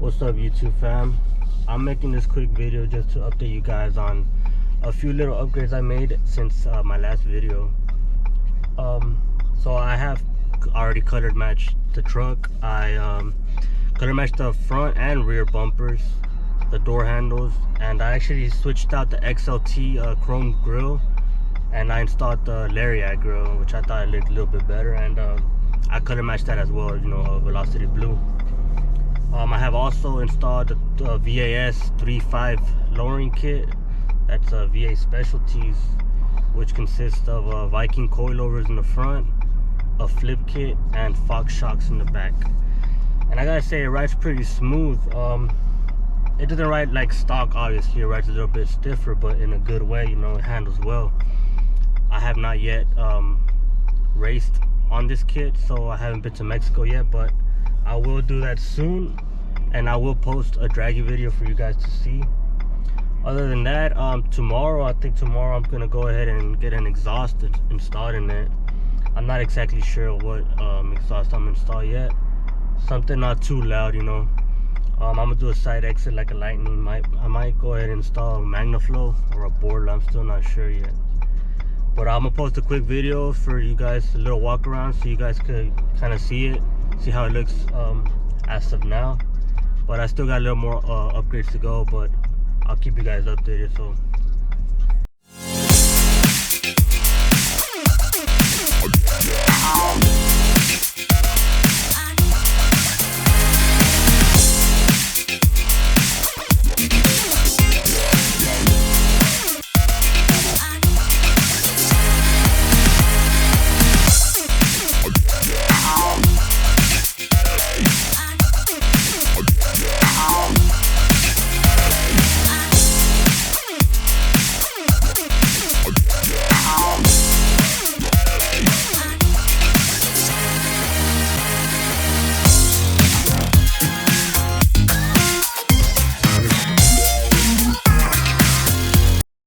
What's up, YouTube fam? I'm making this quick video just to update you guys on a few little upgrades I made since my last video. So I have already color matched the truck. I color matched the front and rear bumpers, the door handles, and I actually switched out the XLT chrome grille, and I installed the lariat grille, which I thought it looked a little bit better, and I color matched that as well, you know, velocity blue. I have also installed the VAS 3.5 lowering kit. That's a vaspecialties, which consists of Viking coilovers in the front, a flip kit, and Fox shocks in the back. And I gotta say, it rides pretty smooth. It doesn't ride like stock, obviously. It rides a little bit stiffer, but in a good way, you know, it handles well. I have not yet raced on this kit, so I haven't been to Mexico yet, but I will do that soon, and I will post a draggy video for you guys to see. Other than that, tomorrow I'm gonna go ahead and get an exhaust installed in it. I'm not exactly sure what exhaust I'm gonna install yet. Something not too loud, you know. I'm gonna do a side exit like a Lightning. I might go ahead and install a MagnaFlow or a Borla. I'm still not sure yet. But I'm gonna post a quick video for you guys, a little walk around, so you guys could kind of see it, see how it looks as of now. But I still got a little more upgrades to go, but I'll keep you guys updated. So